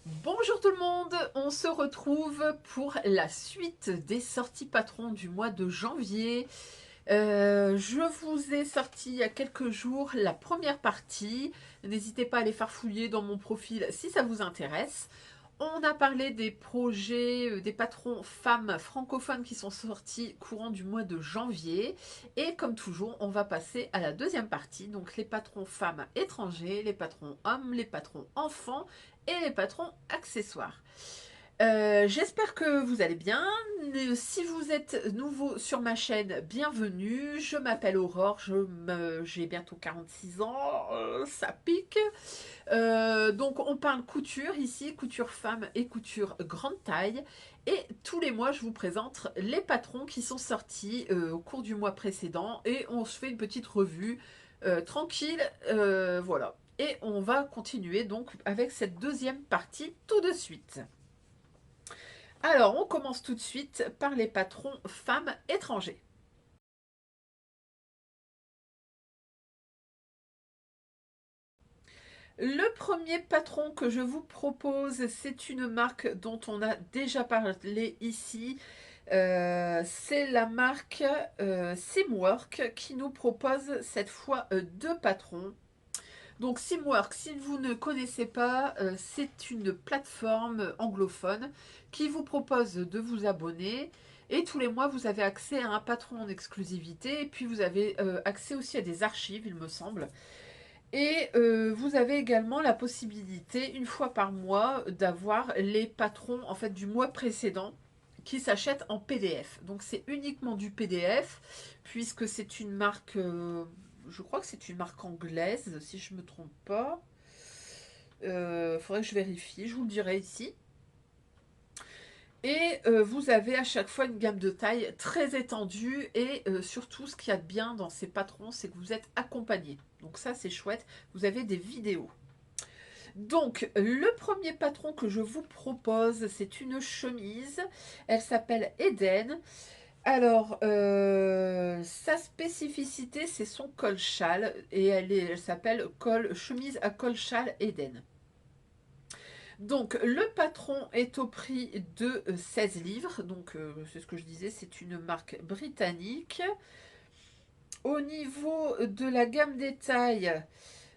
Bonjour tout le monde, on se retrouve pour la suite des sorties patrons du mois de janvier. Je vous ai sorti il y a quelques jours la première partie. N'hésitez pas à aller farfouiller dans mon profil si ça vous intéresse. On a parlé des projets des patrons femmes francophones qui sont sortis courant du mois de janvier. Et comme toujours, on va passer à la deuxième partie. Donc les patrons femmes étrangers, les patrons hommes, les patrons enfants et les patrons accessoires. J'espère que vous allez bien. Si vous êtes nouveau sur ma chaîne, bienvenue. Je m'appelle Aurore, j'ai bientôt 46 ans, ça pique. Donc on parle couture ici, couture femme et couture grande taille. Et tous les mois, je vous présente les patrons qui sont sortis au cours du mois précédent. Et on se fait une petite revue tranquille. Voilà. Et on va continuer donc avec cette deuxième partie tout de suite. Alors, on commence tout de suite par les patrons femmes étrangers. Le premier patron que je vous propose, c'est une marque dont on a déjà parlé ici. C'est la marque Simwork qui nous propose cette fois deux patrons. Donc Simwork, si vous ne connaissez pas, c'est une plateforme anglophone qui vous propose de vous abonner. Et tous les mois, vous avez accès à un patron en exclusivité. Et puis, vous avez accès aussi à des archives, il me semble. Et vous avez également la possibilité, une fois par mois, d'avoir les patrons en fait du mois précédent qui s'achètent en PDF. Donc c'est uniquement du PDF puisque c'est une marque, je crois que c'est une marque anglaise si je ne me trompe pas. Faudrait que je vérifie, je vous le dirai ici. Et vous avez à chaque fois une gamme de taille très étendue et surtout ce qu'il y a de bien dans ces patrons, c'est que vous êtes accompagné. Donc ça c'est chouette, vous avez des vidéos. Donc le premier patron que je vous propose, c'est une chemise. Elle s'appelle Eden. Alors, sa spécificité, c'est son col-châle et elle s'appelle chemise à col-châle Eden. Donc le patron est au prix de 16 livres, donc c'est ce que je disais, c'est une marque britannique. Au niveau de la gamme des tailles,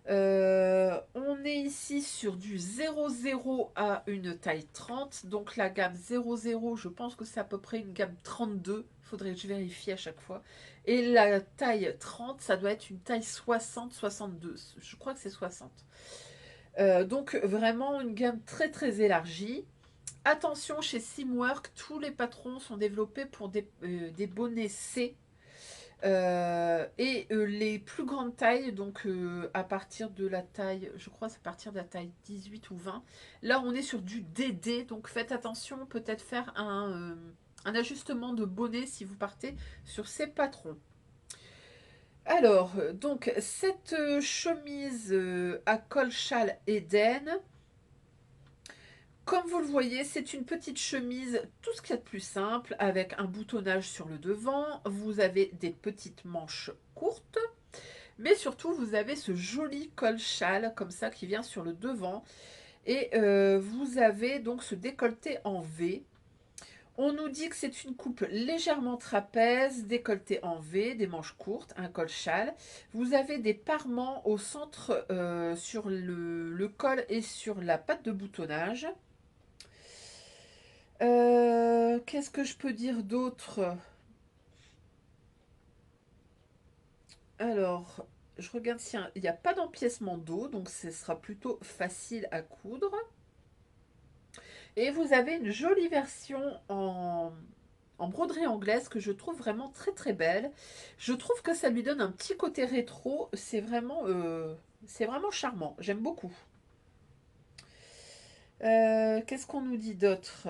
on est ici sur du 0,0 à une taille 30, donc la gamme 0,0, je pense que c'est à peu près une gamme 32, il faudrait que je vérifie à chaque fois. Et la taille 30, ça doit être une taille 60-62, je crois que c'est 60. Donc vraiment une gamme très très élargie. Attention, chez Simwork, tous les patrons sont développés pour des bonnets C. Et les plus grandes tailles, donc à partir de la taille, je crois c'est à partir de la taille 18 ou 20, là on est sur du DD, donc faites attention, peut-être faire un ajustement de bonnet si vous partez sur ces patrons. Alors, donc cette chemise à col-châle Eden, comme vous le voyez, c'est une petite chemise, tout ce qu'il y a de plus simple, avec un boutonnage sur le devant. Vous avez des petites manches courtes, mais surtout vous avez ce joli col-châle comme ça qui vient sur le devant. Et vous avez donc ce décolleté en V. On nous dit que c'est une coupe légèrement trapèze, décolleté en V, des manches courtes, un col-châle. Vous avez des parements au centre sur le col et sur la patte de boutonnage. Qu'est-ce que je peux dire d'autre? Alors, je regarde s'il n'y a pas d'empiècement dos, donc ce sera plutôt facile à coudre. Et vous avez une jolie version en broderie anglaise que je trouve vraiment très très belle. Je trouve que ça lui donne un petit côté rétro. C'est vraiment charmant. J'aime beaucoup. Qu'est-ce qu'on nous dit d'autre?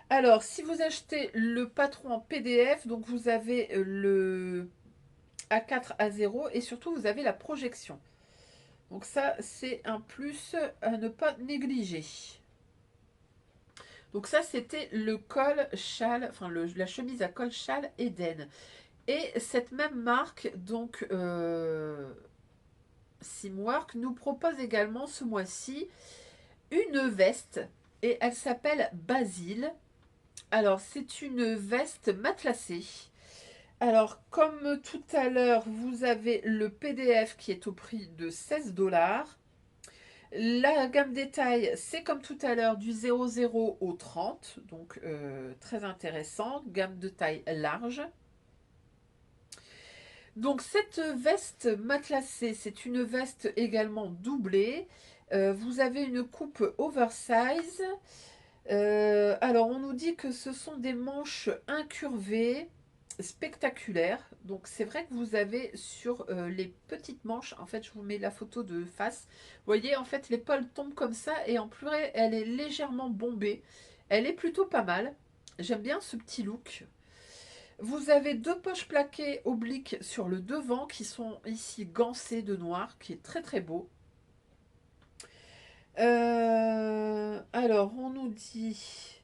Alors, si vous achetez le patron en PDF, donc vous avez le A4 A0 et surtout vous avez la projection. Donc ça, c'est un plus à ne pas négliger. Donc ça, c'était le col châle, enfin la chemise à col châle Eden. Et cette même marque, donc, Simwork nous propose également ce mois-ci une veste et elle s'appelle Basile. Alors, c'est une veste matelassée. Alors, comme tout à l'heure, vous avez le PDF qui est au prix de 16 $. La gamme détail, c'est comme tout à l'heure du 00 au 30, donc très intéressant, gamme de taille large. Donc cette veste matelassée, c'est une veste également doublée. Vous avez une coupe oversize. Alors on nous dit que ce sont des manches incurvées spectaculaires. Donc c'est vrai que vous avez sur les petites manches, en fait je vous mets la photo de face. Vous voyez en fait l'épaule tombe comme ça et en plus elle est légèrement bombée. Elle est plutôt pas mal. J'aime bien ce petit look. Vous avez deux poches plaquées obliques sur le devant qui sont ici gancées de noir, qui est très très beau. Alors, on nous dit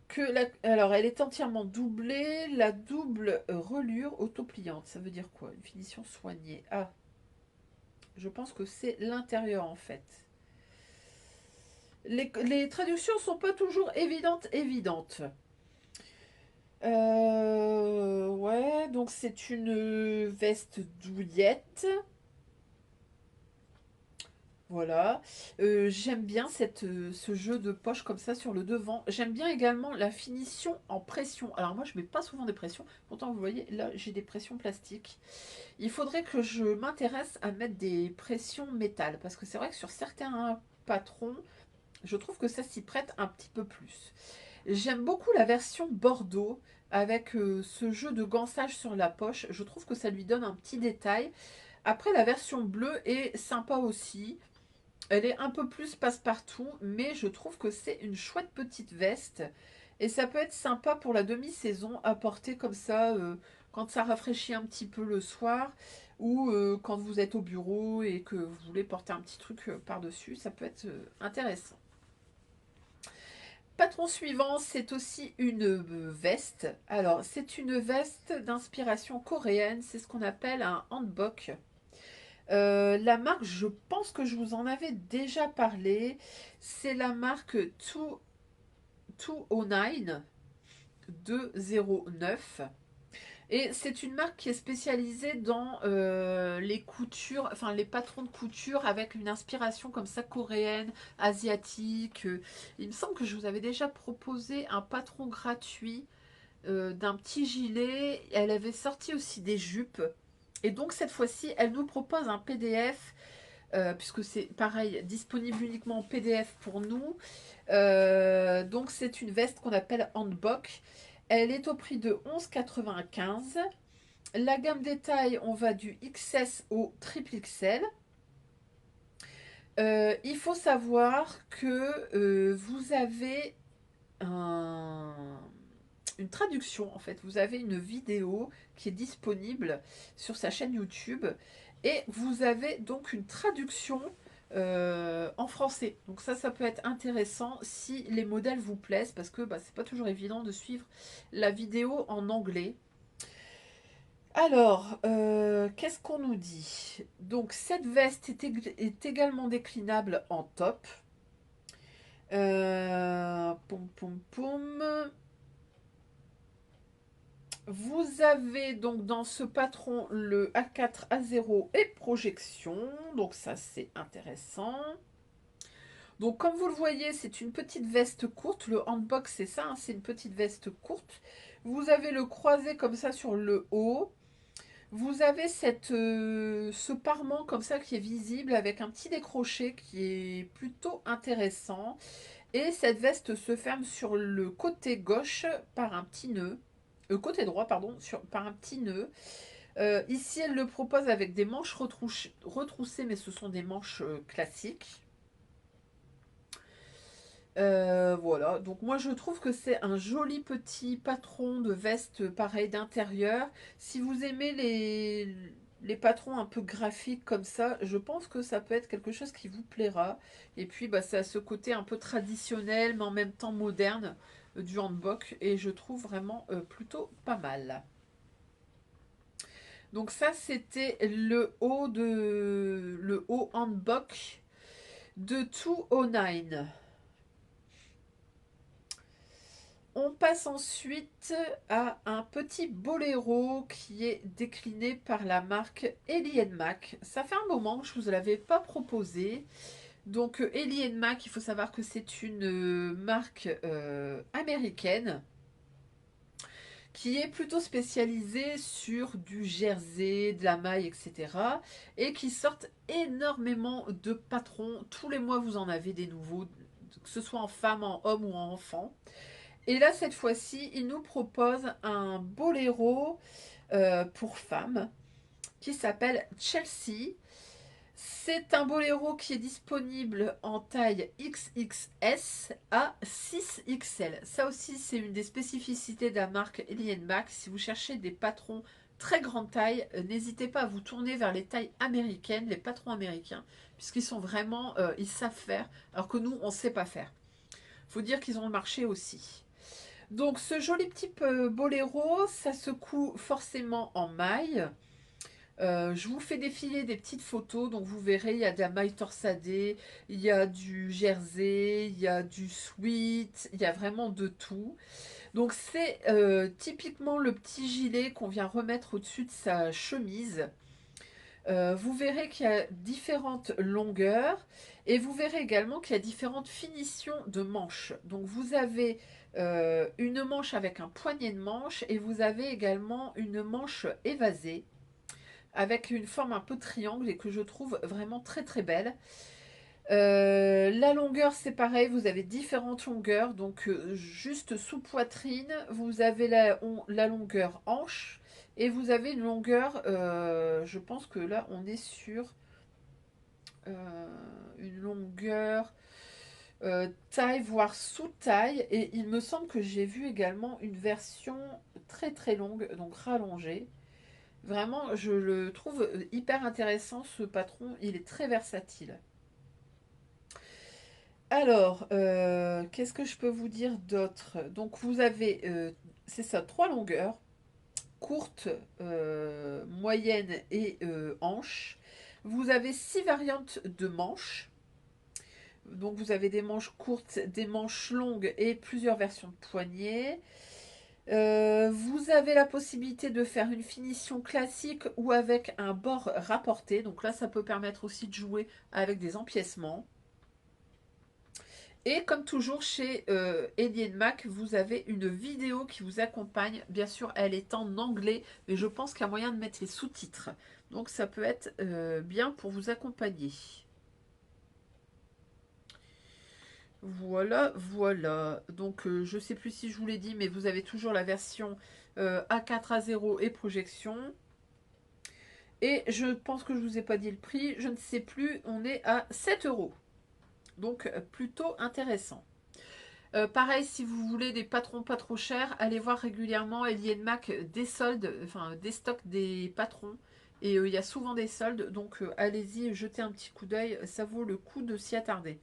que alors elle est entièrement doublée, la double relure autopliante. Ça veut dire quoi? Une finition soignée. Ah, je pense que c'est l'intérieur en fait. Les traductions sont pas toujours évidentes. Ouais, donc c'est une veste douillette. Voilà. J'aime bien ce jeu de poche comme ça sur le devant. J'aime bien également la finition en pression. Alors moi, je mets pas souvent des pressions. Pourtant, vous voyez, là, j'ai des pressions plastiques. Il faudrait que je m'intéresse à mettre des pressions métal. Parce que c'est vrai que sur certains patrons, je trouve que ça s'y prête un petit peu plus. J'aime beaucoup la version Bordeaux avec ce jeu de gançage sur la poche. Je trouve que ça lui donne un petit détail. Après, la version bleue est sympa aussi. Elle est un peu plus passe-partout, mais je trouve que c'est une chouette petite veste. Et ça peut être sympa pour la demi-saison à porter comme ça quand ça rafraîchit un petit peu le soir ou quand vous êtes au bureau et que vous voulez porter un petit truc par-dessus. Ça peut être intéressant. Patron suivant, c'est aussi une veste. Alors, c'est une veste d'inspiration coréenne. C'est ce qu'on appelle un hanbok. La marque, je pense que je vous en avais déjà parlé. C'est la marque 209. 209. Et c'est une marque qui est spécialisée dans les coutures, enfin les patrons de couture avec une inspiration comme ça coréenne, asiatique. Il me semble que je vous avais déjà proposé un patron gratuit d'un petit gilet. Elle avait sorti aussi des jupes. Et donc cette fois-ci, elle nous propose un PDF, puisque c'est pareil, disponible uniquement en PDF pour nous. Donc c'est une veste qu'on appelle Handbok. Elle est au prix de 11,95 €. La gamme détail, on va du XS au triple XL. Il faut savoir que vous avez un, une traduction en fait. Vous avez une vidéo qui est disponible sur sa chaîne YouTube et vous avez donc une traduction en français. Donc ça peut être intéressant si les modèles vous plaisent parce que c'est pas toujours évident de suivre la vidéo en anglais. Alors, qu'est-ce qu'on nous dit? Donc cette veste est également déclinable en top. Poum poum poum. Vous avez donc dans ce patron le A4, A0 et projection. Donc ça c'est intéressant. Donc comme vous le voyez, c'est une petite veste courte. Le handbok c'est ça, hein, c'est une petite veste courte. Vous avez le croisé comme ça sur le haut. Vous avez ce parement comme ça qui est visible avec un petit décroché qui est plutôt intéressant. Et cette veste se ferme sur le côté gauche par un petit nœud. Côté droit, pardon, par un petit nœud. Ici, elle le propose avec des manches retroussées, mais ce sont des manches classiques. Voilà, donc moi je trouve que c'est un joli petit patron de veste pareil d'intérieur. Si vous aimez les patrons un peu graphiques comme ça, je pense que ça peut être quelque chose qui vous plaira. Et puis ça a ce côté un peu traditionnel mais en même temps moderne du handbok et je trouve vraiment plutôt pas mal. Donc ça, c'était le haut hanbok de 209. On passe ensuite à un petit boléro qui est décliné par la marque Ellie Mac. Ça fait un moment que je ne vous l'avais pas proposé. Donc Ellie Mac, il faut savoir que c'est une marque américaine qui est plutôt spécialisée sur du jersey, de la maille, etc. Et qui sortent énormément de patrons. Tous les mois, vous en avez des nouveaux, que ce soit en femme, en homme ou en enfant. Et là, cette fois-ci, il nous propose un boléro pour femmes qui s'appelle Chelsea. C'est un boléro qui est disponible en taille XXS à 6XL. Ça aussi, c'est une des spécificités de la marque Ellie Mac. Si vous cherchez des patrons très grande taille, n'hésitez pas à vous tourner vers les tailles américaines, les patrons américains, puisqu'ils sont vraiment, ils savent faire, alors que nous, on ne sait pas faire. Il faut dire qu'ils ont le marché aussi. Donc ce joli petit boléro, ça se coud forcément en maille. Je vous fais défiler des petites photos, donc vous verrez, il y a de la maille torsadée, il y a du jersey, il y a du sweat, il y a vraiment de tout. Donc c'est typiquement le petit gilet qu'on vient remettre au-dessus de sa chemise. Vous verrez qu'il y a différentes longueurs et vous verrez également qu'il y a différentes finitions de manches. Donc vous avez une manche avec un poignet de manche et vous avez également une manche évasée avec une forme un peu triangle et que je trouve vraiment très très belle. La longueur c'est pareil, vous avez différentes longueurs, donc juste sous poitrine, vous avez la longueur hanche et vous avez une longueur, je pense que là on est sur une longueur taille, voire sous-taille, et il me semble que j'ai vu également une version très très longue, donc rallongée. Vraiment, je le trouve hyper intéressant ce patron, il est très versatile. Alors, qu'est-ce que je peux vous dire d'autre? Donc, vous avez, c'est ça, trois longueurs, courte, moyenne et hanche. Vous avez six variantes de manches. Donc, vous avez des manches courtes, des manches longues et plusieurs versions de poignets. Vous avez la possibilité de faire une finition classique ou avec un bord rapporté. Donc là, ça peut permettre aussi de jouer avec des empiècements. Et comme toujours chez Ellie Mac, vous avez une vidéo qui vous accompagne. Bien sûr, elle est en anglais, mais je pense qu'il y a moyen de mettre les sous-titres. Donc ça peut être bien pour vous accompagner. Voilà, voilà. Donc je ne sais plus si je vous l'ai dit, mais vous avez toujours la version A4 A0 et projection. Et je pense que je ne vous ai pas dit le prix, je ne sais plus, on est à 7 euros. Donc plutôt intéressant. Pareil, si vous voulez des patrons pas trop chers, allez voir régulièrement Ellie Mac des soldes, enfin des stocks des patrons. Et il y a souvent des soldes, donc allez-y, jetez un petit coup d'œil, ça vaut le coup de s'y attarder.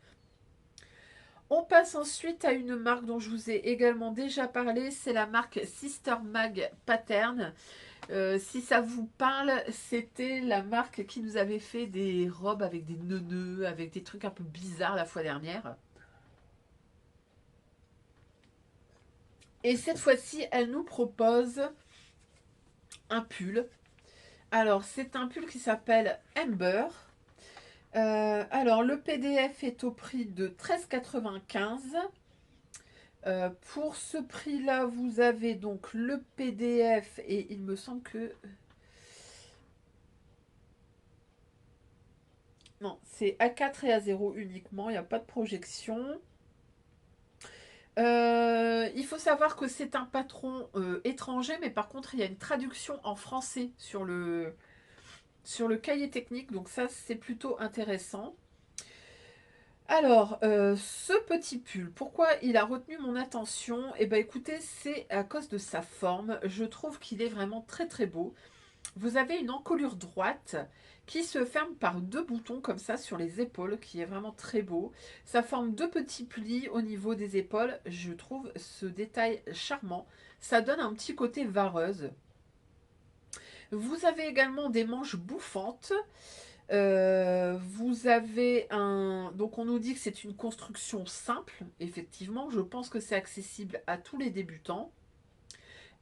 On passe ensuite à une marque dont je vous ai également déjà parlé, c'est la marque Sister Mag Pattern. Si ça vous parle, c'était la marque qui nous avait fait des robes avec des nœuds, avec des trucs un peu bizarres la fois dernière. Et cette fois-ci, elle nous propose un pull. Alors, c'est un pull qui s'appelle Amber. Alors, le PDF est au prix de 13,95 €. Pour ce prix-là, vous avez donc le PDF et il me semble que... Non, c'est A4 et A0 uniquement, il n'y a pas de projection. Il faut savoir que c'est un patron étranger, mais par contre, il y a une traduction en français sur le cahier technique, donc ça, c'est plutôt intéressant. Alors, ce petit pull, pourquoi il a retenu mon attention? Eh bien, écoutez, c'est à cause de sa forme. Je trouve qu'il est vraiment très très beau. Vous avez une encolure droite qui se ferme par deux boutons comme ça sur les épaules, qui est vraiment très beau. Ça forme deux petits plis au niveau des épaules. Je trouve ce détail charmant. Ça donne un petit côté vareuse. Vous avez également des manches bouffantes. Vous avez un... Donc on nous dit que c'est une construction simple, effectivement. Je pense que c'est accessible à tous les débutants.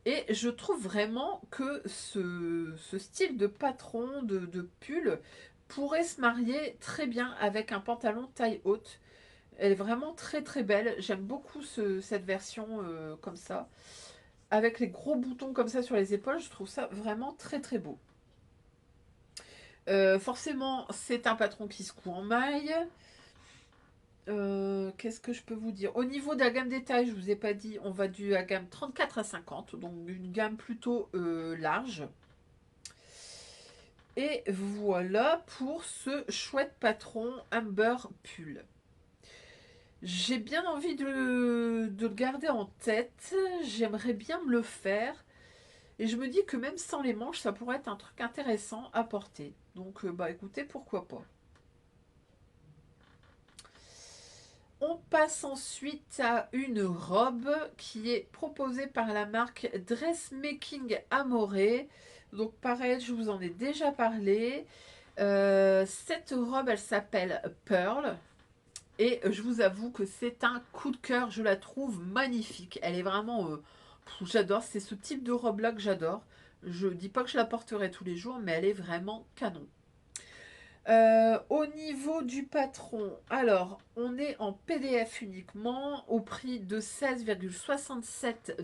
Et je trouve vraiment que ce style de patron, de pull, pourrait se marier très bien avec un pantalon taille haute. Elle est vraiment très très belle. J'aime beaucoup cette version comme ça. Avec les gros boutons comme ça sur les épaules, je trouve ça vraiment très très beau. Forcément, c'est un patron qui se coud en maille. Qu'est-ce que je peux vous dire? Au niveau de la gamme détail, je vous ai pas dit, on va du la gamme 34 à 50, donc une gamme plutôt large. Et voilà pour ce chouette patron Amber Pull. J'ai bien envie de le garder en tête. J'aimerais bien me le faire. Et je me dis que même sans les manches, ça pourrait être un truc intéressant à porter. Donc, bah écoutez, pourquoi pas. On passe ensuite à une robe qui est proposée par la marque Dressmaking Amore. Donc pareil, je vous en ai déjà parlé. Cette robe, elle s'appelle Pearl. Et je vous avoue que c'est un coup de cœur. Je la trouve magnifique. Elle est vraiment... j'adore. C'est ce type de robe-là que j'adore. Je dis pas que je la porterai tous les jours, mais elle est vraiment canon. Au niveau du patron, alors on est en PDF uniquement au prix de 16,67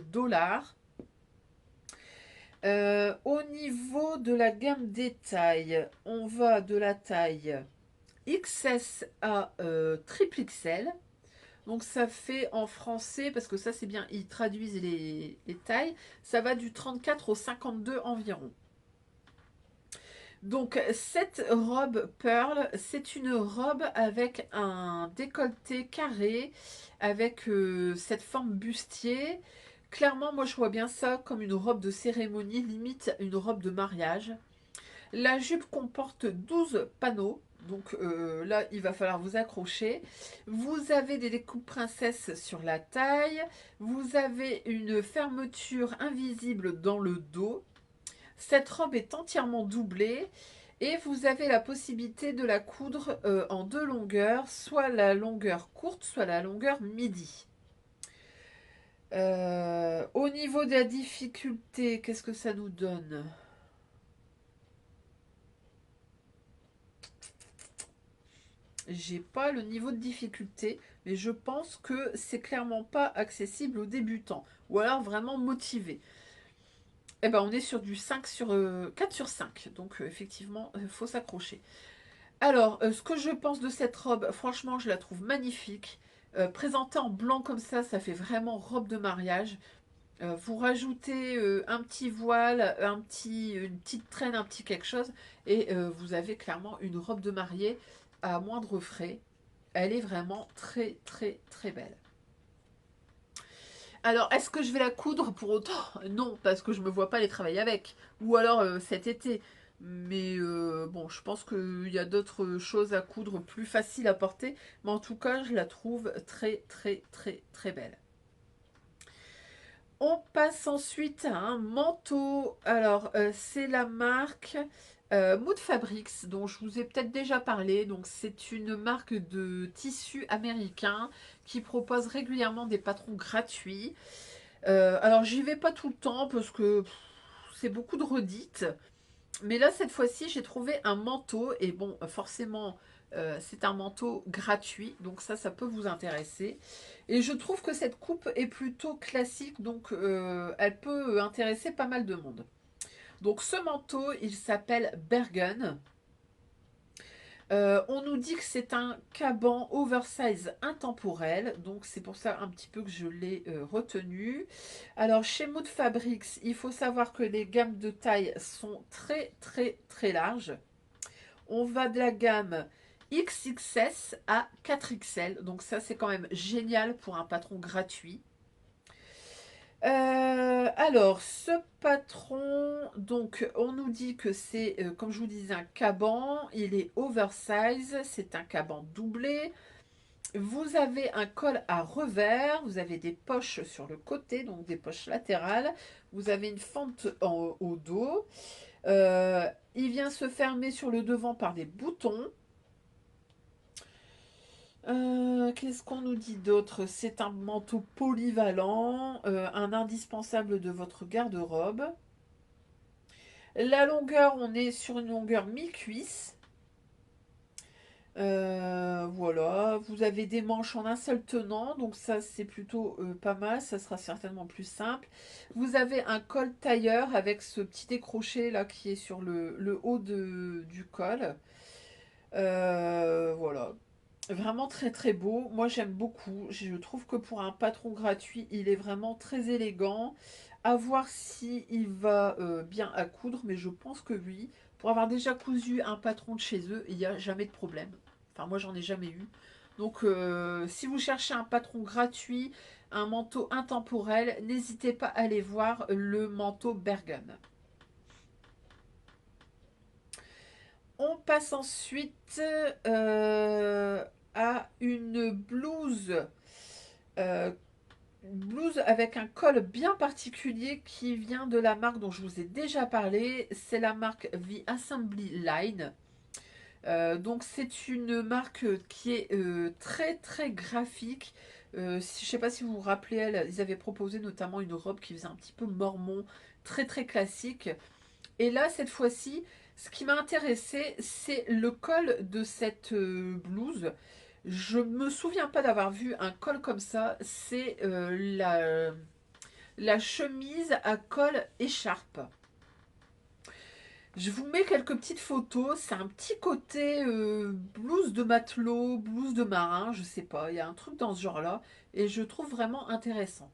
$. Au niveau de la gamme détail, on va de la taille XS à triple XL. Donc ça fait en français, parce que ça c'est bien, ils traduisent les tailles, ça va du 34 au 52 environ. Donc cette robe Pearl, c'est une robe avec un décolleté carré, avec cette forme bustier. Clairement, moi je vois bien ça comme une robe de cérémonie, limite une robe de mariage. La jupe comporte 12 panneaux, donc là il va falloir vous accrocher. Vous avez des découpes princesses sur la taille, vous avez une fermeture invisible dans le dos. Cette robe est entièrement doublée et vous avez la possibilité de la coudre en deux longueurs, soit la longueur courte, soit la longueur midi. Au niveau de la difficulté, qu'est-ce que ça nous donne? J'ai pas le niveau de difficulté, mais je pense que c'est clairement pas accessible aux débutants, ou alors vraiment motivés. Eh ben, on est sur du 5 sur, 4 sur 5, donc effectivement, il faut s'accrocher. Alors, ce que je pense de cette robe, franchement, je la trouve magnifique. Présentée en blanc comme ça fait vraiment robe de mariage. Vous rajoutez un petit voile, une petite traîne, un petit quelque chose, et vous avez clairement une robe de mariée à moindre frais. Elle est vraiment très très très belle. Alors, est-ce que je vais la coudre pour autant? Non, parce que je me vois pas les travailler avec. Ou alors cet été. Mais bon, je pense qu'il y a d'autres choses à coudre plus faciles à porter. Mais en tout cas, je la trouve très très très très belle. On passe ensuite à un manteau. Alors, c'est la marque Mood Fabrics, dont je vous ai peut-être déjà parlé. Donc, c'est une marque de tissu américain qui propose régulièrement des patrons gratuits. Alors, j'y vais pas tout le temps parce que c'est beaucoup de redites. Mais là, cette fois-ci, j'ai trouvé un manteau. Et bon, forcément, c'est un manteau gratuit. Donc ça peut vous intéresser. Et je trouve que cette coupe est plutôt classique. Donc elle peut intéresser pas mal de monde. Donc ce manteau, il s'appelle Bergen. On nous dit que c'est un caban oversize intemporel, donc c'est pour ça un petit peu que je l'ai retenu. Alors chez Mood Fabrics, il faut savoir que les gammes de taille sont très très très larges. On va de la gamme XXS à 4XL, donc ça c'est quand même génial pour un patron gratuit. Alors, ce patron, donc, on nous dit que c'est, comme je vous disais, un caban. Il est oversize, c'est un caban doublé. Vous avez un col à revers, vous avez des poches sur le côté, donc des poches latérales. Vous avez une fente au dos. Il vient se fermer sur le devant par des boutons. Qu'est-ce qu'on nous dit d'autre? C'est un manteau polyvalent, un indispensable de votre garde-robe. La longueur, on est sur une longueur mi-cuisse. Voilà, vous avez des manches en un seul tenant, donc ça c'est plutôt pas mal, ça sera certainement plus simple. Vous avez un col tailleur avec ce petit décroché là qui est sur le haut du col. Voilà, vraiment très très beau. Moi j'aime beaucoup. Je trouve que pour un patron gratuit, il est vraiment très élégant. À voir si il va bien à coudre, mais je pense que oui. Pour avoir déjà cousu un patron de chez eux, il n'y a jamais de problème. Enfin, moi j'en ai jamais eu. Donc si vous cherchez un patron gratuit, un manteau intemporel, n'hésitez pas à aller voir le manteau Bergen. On passe ensuite à euh, une blouse avec un col bien particulier qui vient de la marque dont je vous ai déjà parlé. C'est la marque The Assembly Line. Donc c'est une marque qui est très très graphique. Je ne sais pas si vous vous rappelez, ils avaient proposé notamment une robe qui faisait un petit peu mormon, très très classique. Et là, cette fois-ci, ce qui m'a intéressé, c'est le col de cette blouse. Je me souviens pas d'avoir vu un col comme ça. C'est la chemise à col écharpe. Je vous mets quelques petites photos. C'est un petit côté blouse de matelot, blouse de marin, je sais pas. Il y a un truc dans ce genre-là. Et je trouve vraiment intéressant.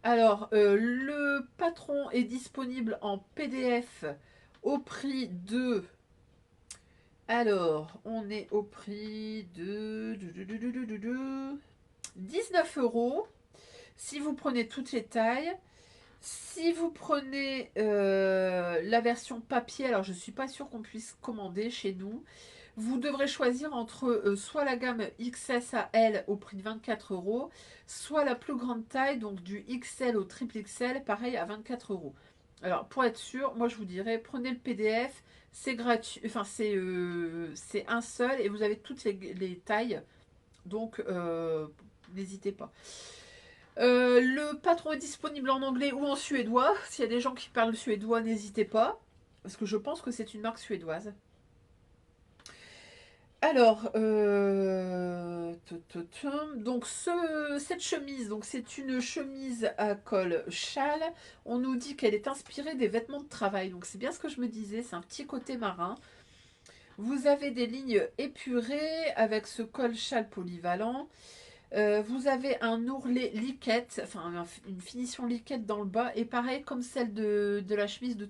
Alors, le patron est disponible en PDF au prix de... Alors, on est au prix de 19 euros si vous prenez toutes les tailles. Si vous prenez la version papier, alors je ne suis pas sûre qu'on puisse commander chez nous, vous devrez choisir entre soit la gamme XS à L au prix de 24 euros, soit la plus grande taille, donc du XL au triple XL, pareil à 24 euros. Alors pour être sûr, moi je vous dirais, prenez le PDF, c'est gratuit, enfin c'est un seul et vous avez toutes les tailles, donc n'hésitez pas. Le patron est disponible en anglais ou en suédois. S'il y a des gens qui parlent suédois, n'hésitez pas. Parce que je pense que c'est une marque suédoise. Alors, donc cette chemise, donc c'est une chemise à col châle. On nous dit qu'elle est inspirée des vêtements de travail. Donc c'est bien ce que je me disais, c'est un petit côté marin. Vous avez des lignes épurées avec ce col châle polyvalent. Vous avez un ourlet liquette, enfin une finition liquette dans le bas, et pareil comme celle de la chemise du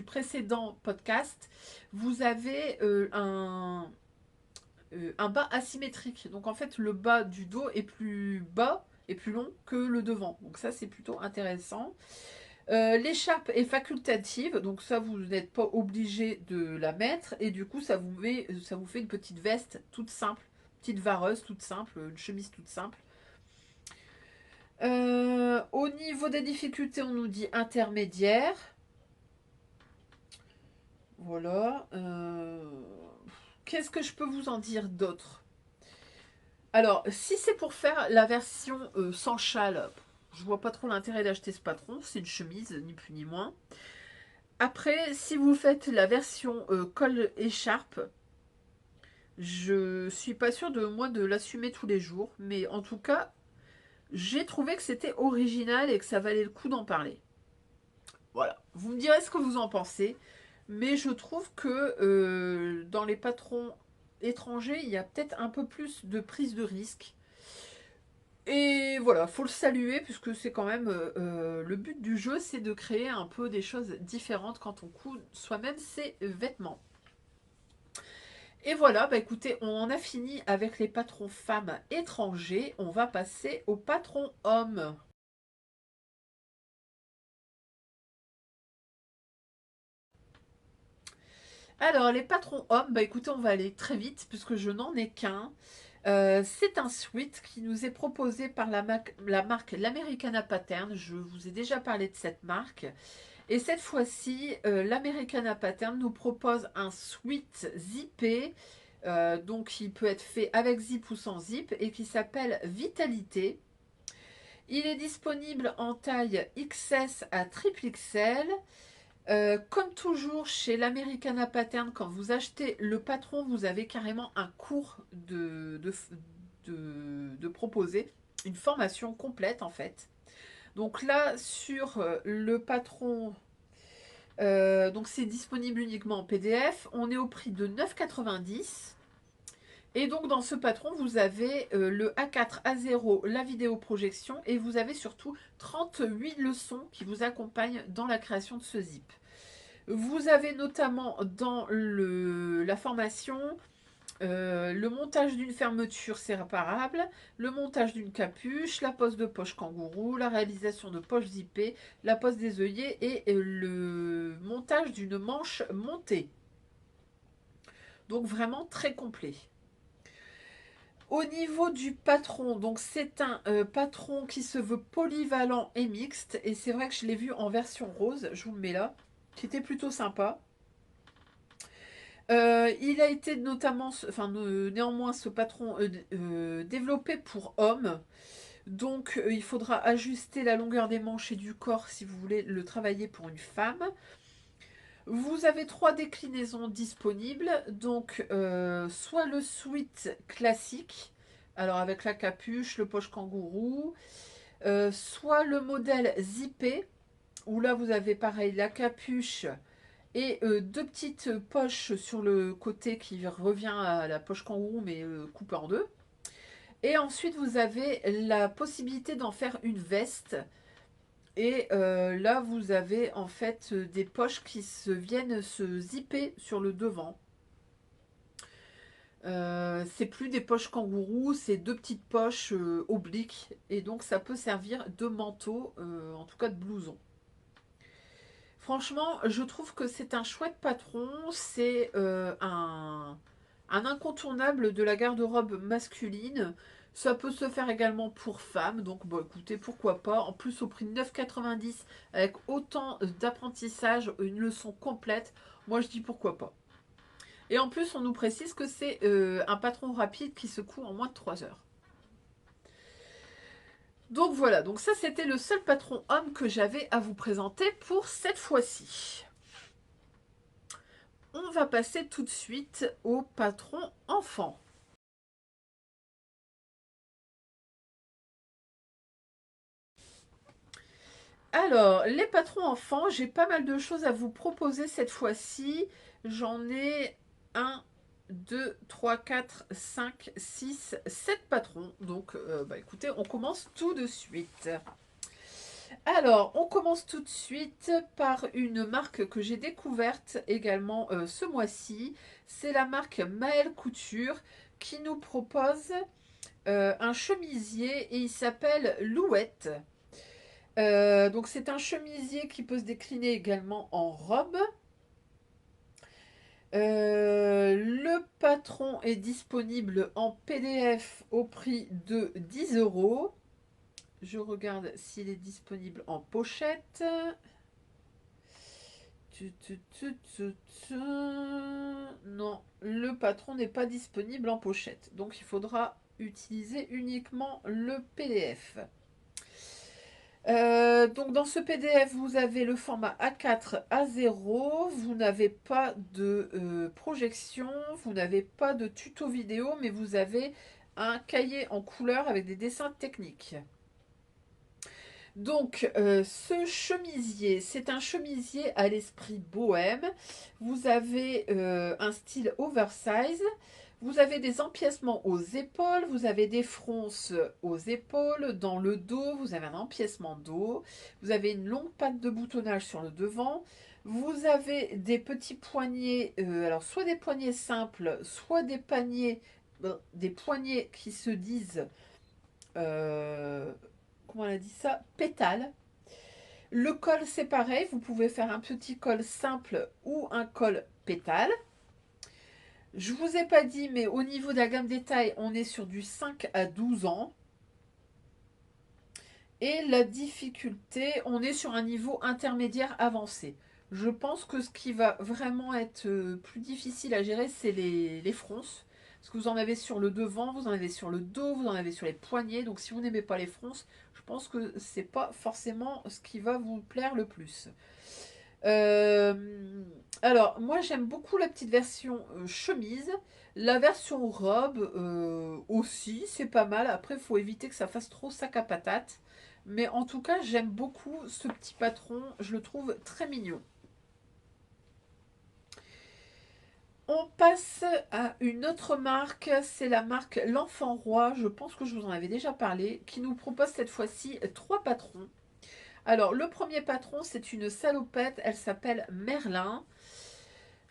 précédent podcast, vous avez un bas asymétrique. Donc en fait, le bas du dos est plus bas et plus long que le devant. Donc ça, c'est plutôt intéressant. L'écharpe est facultative, donc ça, vous n'êtes pas obligé de la mettre. Et du coup, ça vous fait une petite veste toute simple, petite vareuse toute simple, une chemise toute simple. Au niveau des difficultés, on nous dit intermédiaire. Voilà. Qu'est-ce que je peux vous en dire d'autre? Alors, si c'est pour faire la version sans châle, je vois pas trop l'intérêt d'acheter ce patron. C'est une chemise, ni plus ni moins. Après, si vous faites la version col écharpe, je suis pas sûre de moi de l'assumer tous les jours. Mais en tout cas, j'ai trouvé que c'était original et que ça valait le coup d'en parler. Voilà. Vous me direz ce que vous en pensez. Mais je trouve que dans les patrons étrangers, il y a peut-être un peu plus de prise de risque. Et voilà, faut le saluer puisque c'est quand même le but du jeu, c'est de créer un peu des choses différentes quand on coud soi-même ses vêtements. Et voilà, bah écoutez, on en a fini avec les patrons femmes étrangers. On va passer aux patrons hommes. Alors, les patrons hommes, bah écoutez, on va aller très vite puisque je n'en ai qu'un. C'est un sweat qui nous est proposé par la marque l'Americana Pattern. Je vous ai déjà parlé de cette marque. Et cette fois-ci, l'Americana Pattern nous propose un sweat zippé, donc il peut être fait avec zip ou sans zip, et qui s'appelle Vitalité. Il est disponible en taille XS à triple XL. Comme toujours chez l'Americana Pattern, quand vous achetez le patron, vous avez carrément un cours de proposer, une formation complète en fait. Donc là, sur le patron, donc c'est disponible uniquement en PDF. On est au prix de 9,90 €. Et donc dans ce patron, vous avez le A4, A0, la vidéo projection et vous avez surtout 38 leçons qui vous accompagnent dans la création de ce zip. Vous avez notamment dans la formation le montage d'une fermeture séparable, le montage d'une capuche, la pose de poche kangourou, la réalisation de poches zippées, la pose des œillets et le montage d'une manche montée. Donc vraiment très complet. Au niveau du patron, donc c'est un patron qui se veut polyvalent et mixte. Et c'est vrai que je l'ai vu en version rose, je vous le mets là, qui était plutôt sympa. Il a été notamment, néanmoins, ce patron développé pour hommes. Donc, il faudra ajuster la longueur des manches et du corps si vous voulez le travailler pour une femme. Vous avez 3 déclinaisons disponibles. Donc, soit le sweat classique, alors avec la capuche, le poche kangourou, soit le modèle zippé, où là vous avez pareil la capuche et 2 petites poches sur le côté qui revient à la poche kangourou mais coupée en deux. Et ensuite vous avez la possibilité d'en faire une veste. Et là vous avez en fait des poches qui viennent se zipper sur le devant. C'est plus des poches kangourou, c'est 2 petites poches obliques. Et donc ça peut servir de manteau, en tout cas de blouson. Franchement, je trouve que c'est un chouette patron. C'est un incontournable de la garde-robe masculine. Ça peut se faire également pour femmes. Donc, bon, écoutez, pourquoi pas. En plus, au prix de 9,90 € avec autant d'apprentissage, une leçon complète. Moi, je dis pourquoi pas. Et en plus, on nous précise que c'est un patron rapide qui se coud en moins de 3 heures. Donc voilà, donc ça c'était le seul patron homme que j'avais à vous présenter pour cette fois-ci. On va passer tout de suite au patron enfant. Alors, les patrons enfants, j'ai pas mal de choses à vous proposer cette fois-ci. J'en ai 1, 2, 3, 4, 5, 6, 7 patrons. Donc, écoutez, on commence tout de suite. Alors, on commence tout de suite par une marque que j'ai découverte également ce mois-ci. C'est la marque Maëlle Couture qui nous propose un chemisier et il s'appelle Louette. Donc c'est un chemisier qui peut se décliner également en robe. Le patron est disponible en PDF au prix de 10 €. Je regarde s'il est disponible en pochette. Non, le patron n'est pas disponible en pochette. Donc il faudra utiliser uniquement le PDF. Donc dans ce PDF, vous avez le format A4, A0. Vous n'avez pas de projection, vous n'avez pas de tuto vidéo, mais vous avez un cahier en couleur avec des dessins techniques. Donc, ce chemisier, c'est un chemisier à l'esprit bohème. Vous avez un style oversize. Vous avez des empiècements aux épaules, vous avez des fronces aux épaules, dans le dos, vous avez un empiècement dos, vous avez une longue patte de boutonnage sur le devant, vous avez des petits poignets, alors soit des poignets simples, soit des poignets qui se disent, comment on a dit ça, pétales. Le col c'est pareil, vous pouvez faire un petit col simple ou un col pétale. Je vous ai pas dit, mais au niveau de la gamme des tailles, on est sur du 5 à 12 ans. Et la difficulté, on est sur un niveau intermédiaire avancé. Je pense que ce qui va vraiment être plus difficile à gérer, c'est les fronces. Parce que vous en avez sur le devant, vous en avez sur le dos, vous en avez sur les poignets. Donc si vous n'aimez pas les fronces, je pense que c'est pas forcément ce qui va vous plaire le plus. Alors, moi j'aime beaucoup la petite version chemise. La version robe aussi, c'est pas mal. Après, il faut éviter que ça fasse trop sac à patate. Mais en tout cas, j'aime beaucoup ce petit patron. Je le trouve très mignon. On passe à une autre marque. C'est la marque L'Enfant Roi. Je pense que je vous en avais déjà parlé. Qui nous propose cette fois-ci trois patrons. Alors, le premier patron, c'est une salopette. Elle s'appelle Merlin.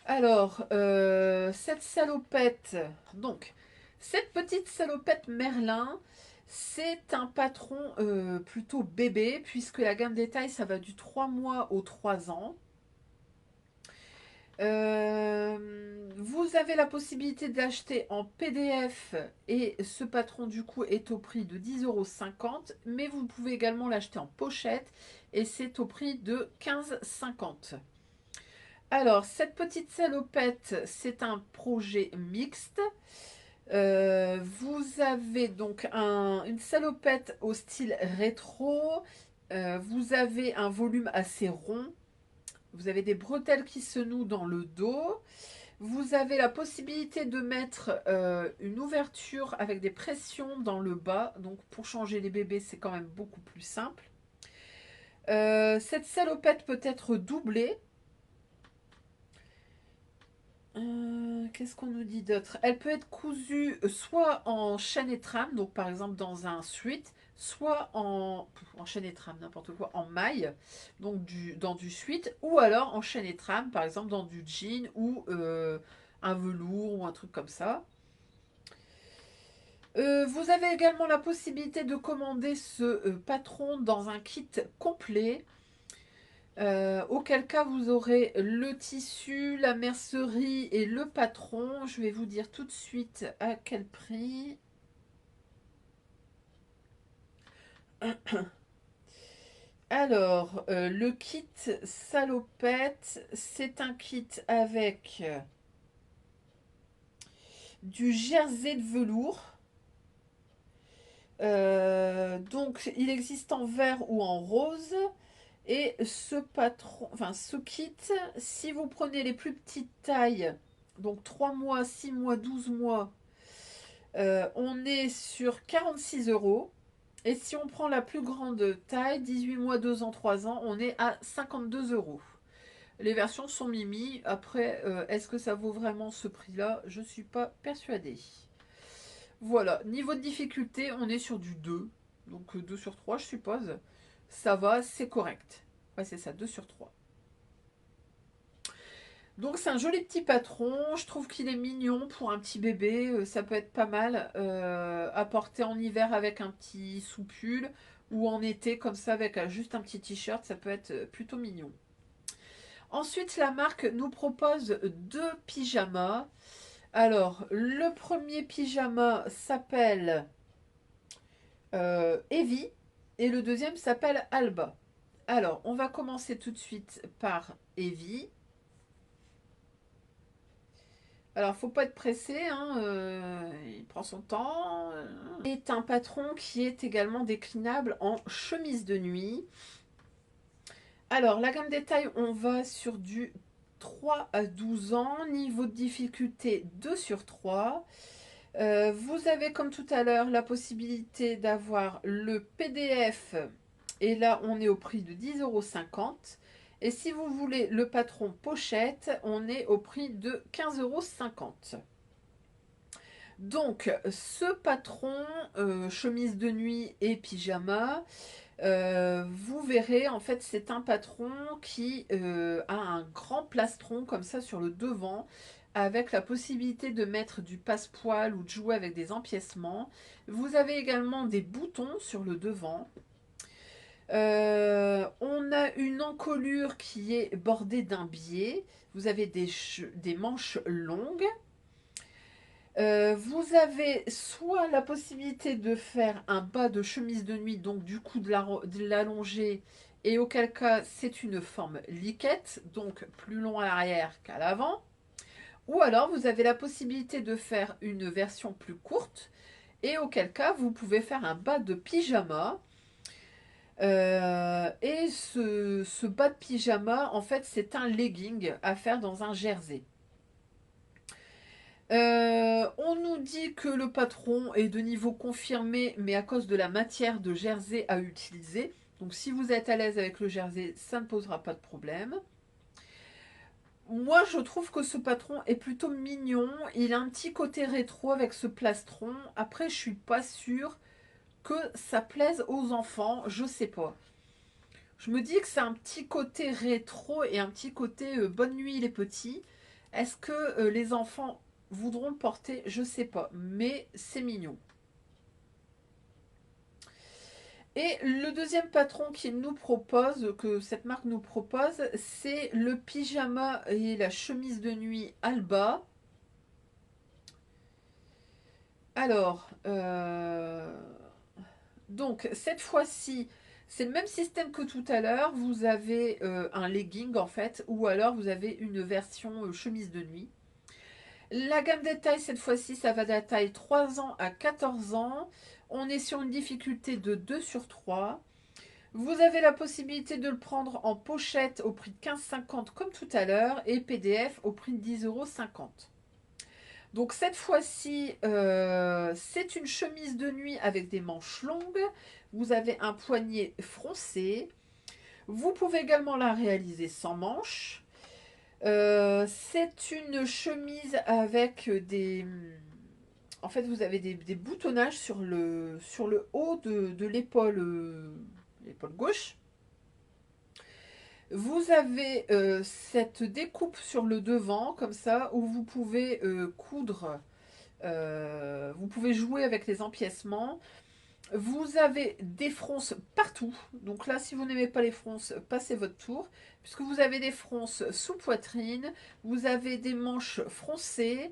Alors, cette salopette, donc, cette petite salopette Merlin, c'est un patron plutôt bébé, puisque la gamme détail, ça va du 3 mois au 3 ans. Vous avez la possibilité d'acheter en PDF et ce patron du coup est au prix de 10,50 €, mais vous pouvez également l'acheter en pochette et c'est au prix de 15,50 €. Alors, cette petite salopette, c'est un projet mixte. Vous avez donc une salopette au style rétro. Vous avez un volume assez rond. Vous avez des bretelles qui se nouent dans le dos. Vous avez la possibilité de mettre une ouverture avec des pressions dans le bas. Donc, pour changer les bébés, c'est quand même beaucoup plus simple. Cette salopette peut être doublée. Qu'est-ce qu'on nous dit d'autre? Elle peut être cousue soit en chaîne et trame, donc par exemple dans un sweat, soit en chaîne et trame, n'importe quoi, en maille, donc dans du sweat, ou alors en chaîne et trame, par exemple dans du jean ou un velours ou un truc comme ça. Vous avez également la possibilité de commander ce patron dans un kit complet. Auquel cas vous aurez le tissu, la mercerie et le patron. Je vais vous dire tout de suite à quel prix. Alors, le kit salopette, c'est un kit avec du jersey de velours. Donc, il existe en vert ou en rose. Et ce patron, enfin ce kit, si vous prenez les plus petites tailles, donc 3 mois, 6 mois, 12 mois, on est sur 46 €. Et si on prend la plus grande taille, 18 mois, 2 ans, 3 ans, on est à 52 €. Les versions sont mimi. Après, est-ce que ça vaut vraiment ce prix-là? Je ne suis pas persuadée. Voilà, niveau de difficulté, on est sur du 2. Donc 2 sur 3, je suppose. Ça va, c'est correct. Ouais, c'est ça, 2 sur 3. Donc c'est un joli petit patron, je trouve qu'il est mignon pour un petit bébé, ça peut être pas mal à porter en hiver avec un petit soupule ou en été comme ça avec juste un petit t-shirt, ça peut être plutôt mignon. Ensuite la marque nous propose deux pyjamas. Alors le premier pyjama s'appelle Evie et le deuxième s'appelle Alba. Alors on va commencer tout de suite par Evie. Alors, faut pas être pressé, hein, il prend son temps. C'est un patron qui est également déclinable en chemise de nuit. Alors, la gamme détail, on va sur du 3 à 12 ans, niveau de difficulté 2 sur 3. Vous avez, comme tout à l'heure, la possibilité d'avoir le PDF. Et là, on est au prix de 10,50 €. Et si vous voulez le patron pochette, on est au prix de 15,50 €. Donc, ce patron, chemise de nuit et pyjama, vous verrez, en fait, c'est un patron qui a un grand plastron comme ça sur le devant, avec la possibilité de mettre du passepoil ou de jouer avec des empiècements. Vous avez également des boutons sur le devant. On a une encolure qui est bordée d'un biais. Vous avez des manches longues. Vous avez soit la possibilité de faire un bas de chemise de nuit, donc du coup de l'allonger, et auquel cas c'est une forme liquette, donc plus long à l'arrière qu'à l'avant. Ou alors vous avez la possibilité de faire une version plus courte, et auquel cas vous pouvez faire un bas de pyjama. Et ce bas de pyjama, en fait, c'est un legging à faire dans un jersey. On nous dit que le patron est de niveau confirmé, mais à cause de la matière de jersey à utiliser. Donc si vous êtes à l'aise avec le jersey, ça ne posera pas de problème. Moi, je trouve que ce patron est plutôt mignon. Il a un petit côté rétro avec ce plastron. Après, je suis pas sûre que ça plaise aux enfants. Je sais pas. Je me dis que c'est un petit côté rétro et un petit côté bonne nuit les petits. Est-ce que les enfants voudront le porter? Je sais pas, mais c'est mignon. Et le deuxième patron qu'il nous propose, que cette marque nous propose, c'est le pyjama et la chemise de nuit Alba. Alors, donc cette fois-ci, c'est le même système que tout à l'heure. Vous avez un legging en fait, ou alors vous avez une version chemise de nuit. La gamme des tailles, cette fois-ci, ça va de la taille 3 ans à 14 ans. On est sur une difficulté de 2 sur 3. Vous avez la possibilité de le prendre en pochette au prix de 15,50 comme tout à l'heure et PDF au prix de 10,50 €. Donc cette fois-ci, c'est une chemise de nuit avec des manches longues. Vous avez un poignet froncé. Vous pouvez également la réaliser sans manches. C'est une chemise avec des... En fait, vous avez des boutonnages sur le haut de l'épaule gauche. Vous avez cette découpe sur le devant, comme ça, où vous pouvez coudre, vous pouvez jouer avec les empiècements. Vous avez des fronces partout. Donc là, si vous n'aimez pas les fronces, passez votre tour. Puisque vous avez des fronces sous poitrine, vous avez des manches froncées,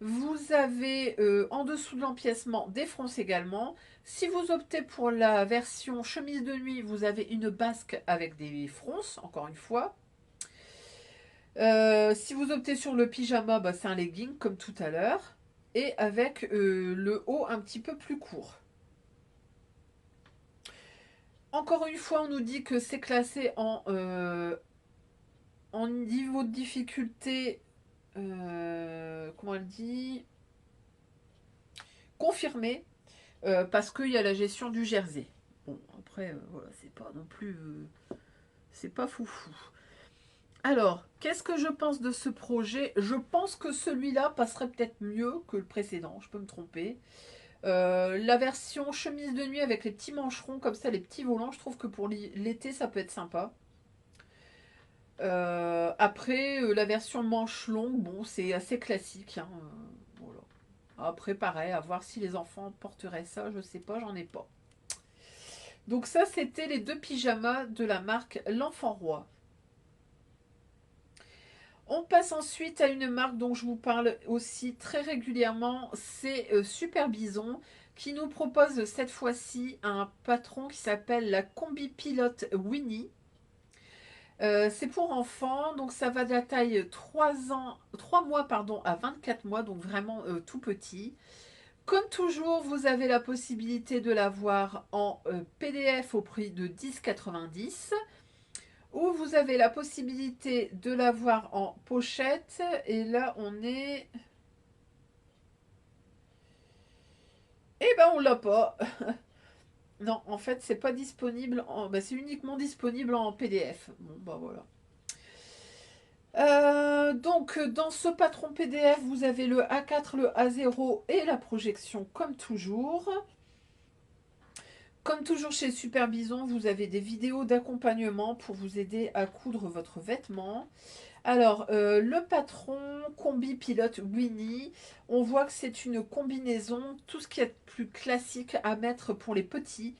vous avez en dessous de l'empiècement des fronces également. Si vous optez pour la version chemise de nuit, vous avez une basque avec des fronces, encore une fois. Si vous optez sur le pyjama, bah, c'est un legging comme tout à l'heure. Et avec le haut un petit peu plus court. Encore une fois, on nous dit que c'est classé en niveau de difficulté, comment elle dit, confirmé, parce qu'il y a la gestion du jersey. Bon, après, voilà, c'est pas non plus, c'est pas foufou. Alors, qu'est-ce que je pense de ce projet? Je pense que celui-là passerait peut-être mieux que le précédent, je peux me tromper. La version chemise de nuit avec les petits mancherons, comme ça, les petits volants, je trouve que pour l'été, ça peut être sympa. Après, la version manche longue, bon, c'est assez classique, hein, voilà. Après, pareil, à voir si les enfants porteraient ça, je sais pas, j'en ai pas. Donc ça, c'était les deux pyjamas de la marque L'Enfant Roi. On passe ensuite à une marque dont je vous parle aussi très régulièrement, c'est Super Bison, qui nous propose cette fois-ci un patron qui s'appelle la Combi Pilote Winnie. C'est pour enfants, donc ça va de la taille 3 mois pardon, à 24 mois, donc vraiment tout petit. Comme toujours, vous avez la possibilité de l'avoir en PDF au prix de 10,90 €, ou vous avez la possibilité de l'avoir en pochette, et là on est... Eh ben on l'a pas. Non, en fait c'est pas disponible, bah, c'est uniquement disponible en PDF. Bon bah voilà. Donc, dans ce patron PDF, vous avez le A4, le A0 et la projection comme toujours. Comme toujours chez Super Bison, vous avez des vidéos d'accompagnement pour vous aider à coudre votre vêtement. Alors, le patron Combi Pilote Winnie, on voit que c'est une combinaison, tout ce qui est plus classique à mettre pour les petits.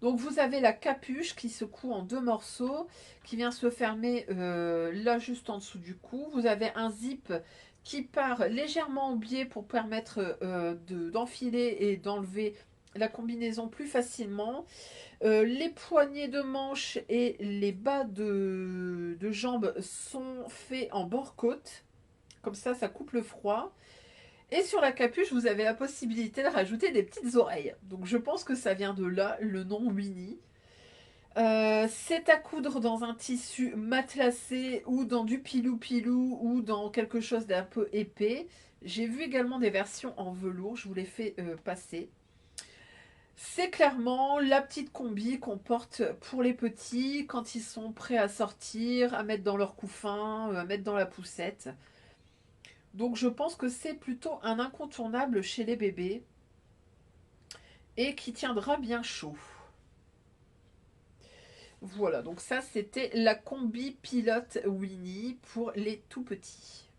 Donc vous avez la capuche qui se coud en 2 morceaux, qui vient se fermer là juste en dessous du cou. Vous avez un zip qui part légèrement au biais pour permettre d'enfiler et d'enlever la combinaison plus facilement. Les poignées de manches et les bas de jambes sont faits en bord-côte. Comme ça coupe le froid. Et sur la capuche, vous avez la possibilité de rajouter des petites oreilles. Donc je pense que ça vient de là, le nom Winnie. C'est à coudre dans un tissu matelassé ou dans du pilou-pilou ou dans quelque chose d'un peu épais. J'ai vu également des versions en velours, je vous les fais passer. C'est clairement la petite combi qu'on porte pour les petits quand ils sont prêts à sortir, à mettre dans leur couffin, à mettre dans la poussette. Donc je pense que c'est plutôt un incontournable chez les bébés et qui tiendra bien chaud. Voilà, donc ça c'était la combi pilote Winnie pour les tout petits.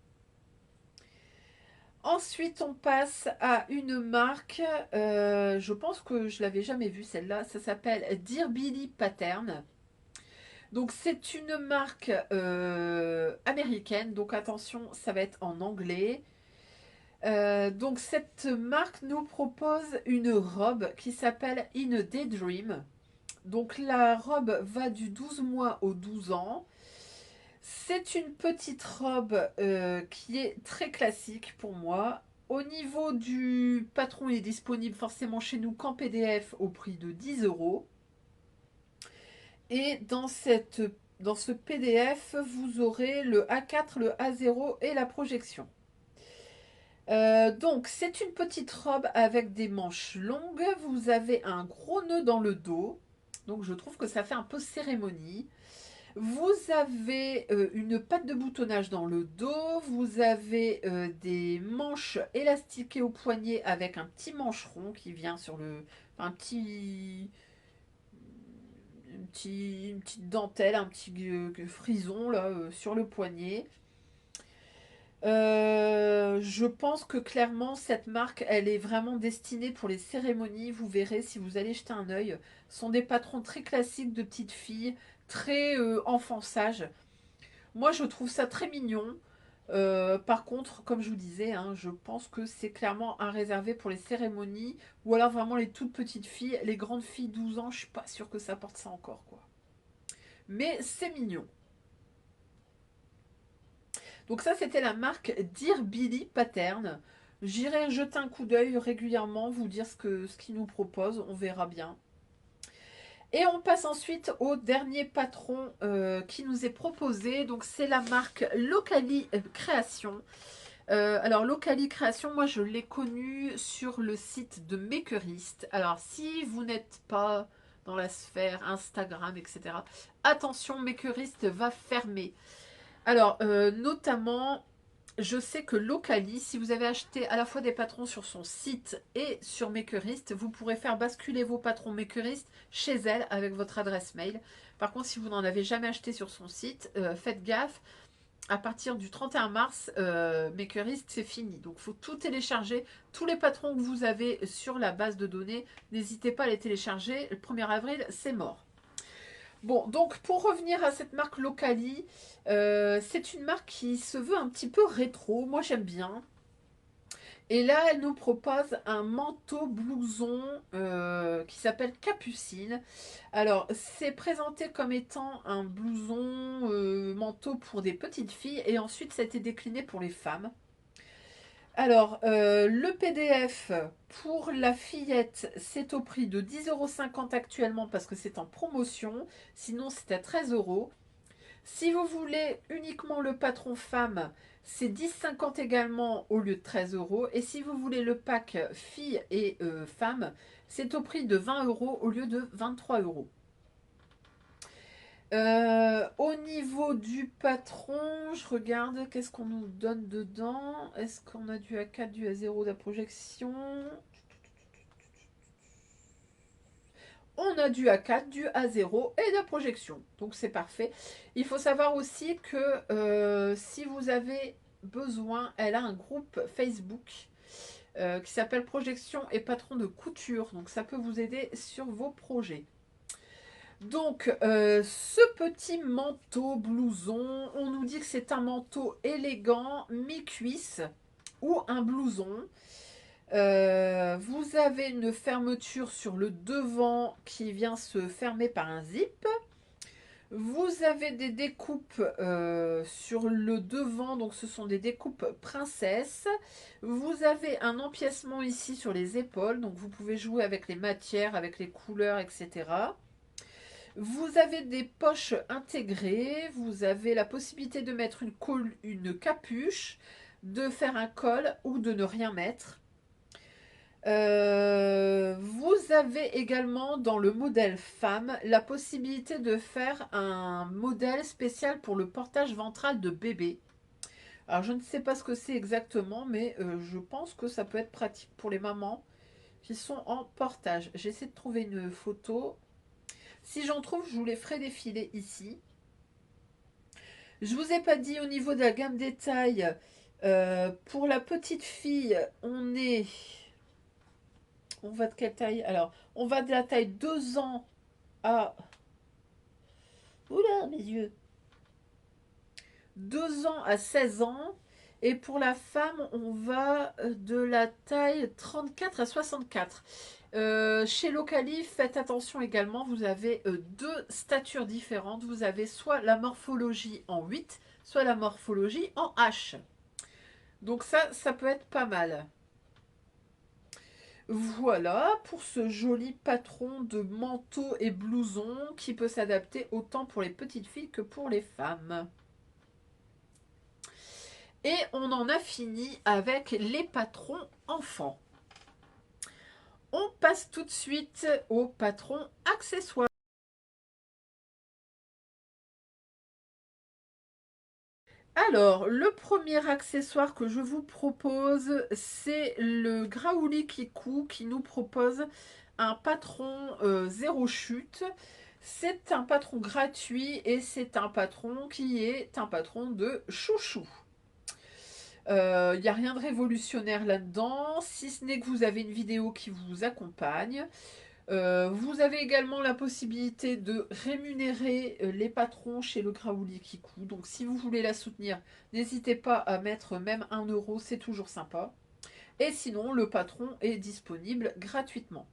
Ensuite, on passe à une marque, je pense que je l'avais jamais vue celle-là, ça s'appelle Dear Billy Pattern. Donc c'est une marque américaine, donc attention, ça va être en anglais. Donc cette marque nous propose une robe qui s'appelle In a Daydream. Donc la robe va du 12 mois au 12 ans. C'est une petite robe qui est très classique pour moi. Au niveau du patron, il est disponible forcément chez nous qu'en PDF au prix de 10 euros. Et dans ce PDF, vous aurez le A4, le A0 et la projection. Donc, c'est une petite robe avec des manches longues. Vous avez un gros nœud dans le dos. Donc, je trouve que ça fait un peu cérémonie. Vous avez une patte de boutonnage dans le dos. Vous avez des manches élastiquées au poignet avec un petit mancheron qui vient sur le... Un petit... Une petite dentelle, un petit frison là sur le poignet. Je pense que clairement cette marque elle est vraiment destinée pour les cérémonies. Vous verrez si vous allez jeter un œil. Ce sont des patrons très classiques de petites filles, très enfant sage. Moi je trouve ça très mignon. Par contre, comme je vous disais, hein, je pense que c'est clairement un réservé pour les cérémonies ou alors vraiment les toutes petites filles. Les grandes filles 12 ans, je suis pas sûre que ça porte ça encore quoi. Mais c'est mignon. Donc ça, c'était la marque Dear Billy Pattern. J'irai jeter un coup d'œil régulièrement, vous dire ce qu'ils nous proposent, on verra bien. Et on passe ensuite au dernier patron qui nous est proposé. Donc c'est la marque Locali Création. Alors Locali Création, moi je l'ai connu sur le site de Makerist. Alors si vous n'êtes pas dans la sphère Instagram, etc., attention, Makerist va fermer. Alors, notamment, je sais que Locali, si vous avez acheté à la fois des patrons sur son site et sur Makerist, vous pourrez faire basculer vos patrons Makerist chez elle avec votre adresse mail. Par contre, si vous n'en avez jamais acheté sur son site, faites gaffe. À partir du 31 mars, Makerist, c'est fini. Donc, il faut tout télécharger. Tous les patrons que vous avez sur la base de données, n'hésitez pas à les télécharger. Le 1er avril, c'est mort. Bon, donc pour revenir à cette marque Locali, c'est une marque qui se veut un petit peu rétro. Moi, j'aime bien. Et là, elle nous propose un manteau blouson qui s'appelle Capucine. Alors, c'est présenté comme étant un blouson manteau pour des petites filles et ensuite ça a été décliné pour les femmes. Alors, le PDF pour la fillette, c'est au prix de 10,50 € actuellement parce que c'est en promotion. Sinon, c'est à 13 euros. Si vous voulez uniquement le patron femme, c'est 10,50 également au lieu de 13 euros. Et si vous voulez le pack fille et femme, c'est au prix de 20 euros au lieu de 23 euros. Au niveau du patron, je regarde qu'est-ce qu'on nous donne dedans. Est-ce qu'on a du A4, du A0 de la projection? On a du A4, du A0 et de la projection. Donc c'est parfait. Il faut savoir aussi que si vous avez besoin, elle a un groupe Facebook qui s'appelle Projection et Patron de Couture. Donc ça peut vous aider sur vos projets. Donc, ce petit manteau blouson, on nous dit que c'est un manteau élégant, mi-cuisse ou un blouson. Vous avez une fermeture sur le devant qui vient se fermer par un zip. Vous avez des découpes sur le devant, donc ce sont des découpes princesse. Vous avez un empiècement ici sur les épaules, donc vous pouvez jouer avec les matières, avec les couleurs, etc. Vous avez des poches intégrées, vous avez la possibilité de mettre une capuche, de faire un col ou de ne rien mettre. Vous avez également dans le modèle femme la possibilité de faire un modèle spécial pour le portage ventral de bébé. Alors je ne sais pas ce que c'est exactement, mais je pense que ça peut être pratique pour les mamans qui sont en portage. J'essaie de trouver une photo. Si j'en trouve, je vous les ferai défiler ici. Je vous ai pas dit au niveau de la gamme détail. Pour la petite fille, on va de quelle taille? Alors, on va de la taille 2 ans à... Oula, mes yeux! 2 ans à 16 ans. Et pour la femme, on va de la taille 34 à 64. Chez Locali, faites attention également, vous avez deux statures différentes. Vous avez soit la morphologie en 8, soit la morphologie en H. Donc ça peut être pas mal. Voilà pour ce joli patron de manteau et blouson qui peut s'adapter autant pour les petites filles que pour les femmes. Et on en a fini avec les patrons enfants. On passe tout de suite aux patrons accessoires. Alors, le premier accessoire que je vous propose, c'est le Graouli Kikou qui nous propose un patron zéro chute. C'est un patron gratuit et c'est un patron qui est un patron de chouchou. Il n'y a rien de révolutionnaire là-dedans, si ce n'est que vous avez une vidéo qui vous accompagne. Vous avez également la possibilité de rémunérer les patrons chez le Graouli Kikou. Donc si vous voulez la soutenir, n'hésitez pas à mettre même 1 €, c'est toujours sympa. Et sinon, le patron est disponible gratuitement.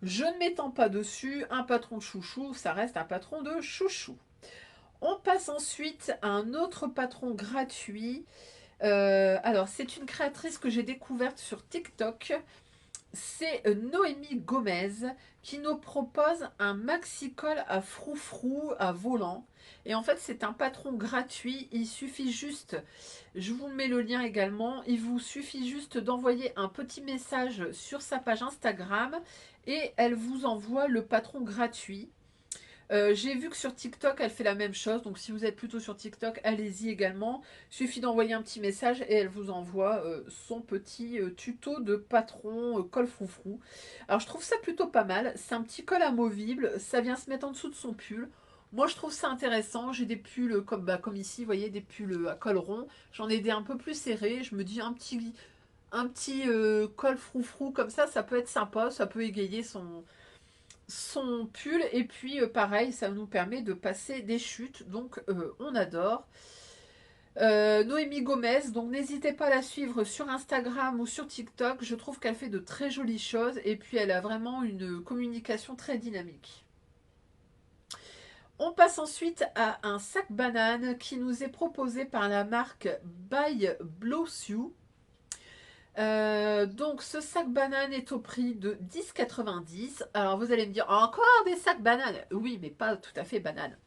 Je ne m'étends pas dessus, un patron de chouchou, ça reste un patron de chouchou. On passe ensuite à un autre patron gratuit. Alors, c'est une créatrice que j'ai découverte sur TikTok. C'est Noémie Gomez qui nous propose un maxi-col à froufrou à volant. Et en fait, c'est un patron gratuit. Il suffit juste, je vous mets le lien également, il vous suffit juste d'envoyer un petit message sur sa page Instagram et elle vous envoie le patron gratuit. J'ai vu que sur TikTok, elle fait la même chose. Donc, si vous êtes plutôt sur TikTok, allez-y également. Il suffit d'envoyer un petit message et elle vous envoie son petit tuto de patron col froufrou. Alors, je trouve ça plutôt pas mal. C'est un petit col amovible. Ça vient se mettre en dessous de son pull. Moi, je trouve ça intéressant. J'ai des pulls comme ici, vous voyez, des pulls à col rond. J'en ai des un peu plus serrés. Je me dis un petit col froufrou comme ça peut être sympa. Ça peut égayer son pull et puis pareil ça nous permet de passer des chutes donc on adore. Noémie Gomez, donc n'hésitez pas à la suivre sur Instagram ou sur TikTok, je trouve qu'elle fait de très jolies choses et puis elle a vraiment une communication très dynamique. On passe ensuite à un sac banane qui nous est proposé par la marque By Blossu. Donc ce sac banane est au prix de 10,90 €. Alors vous allez me dire, encore des sacs bananes? Oui, mais pas tout à fait banane.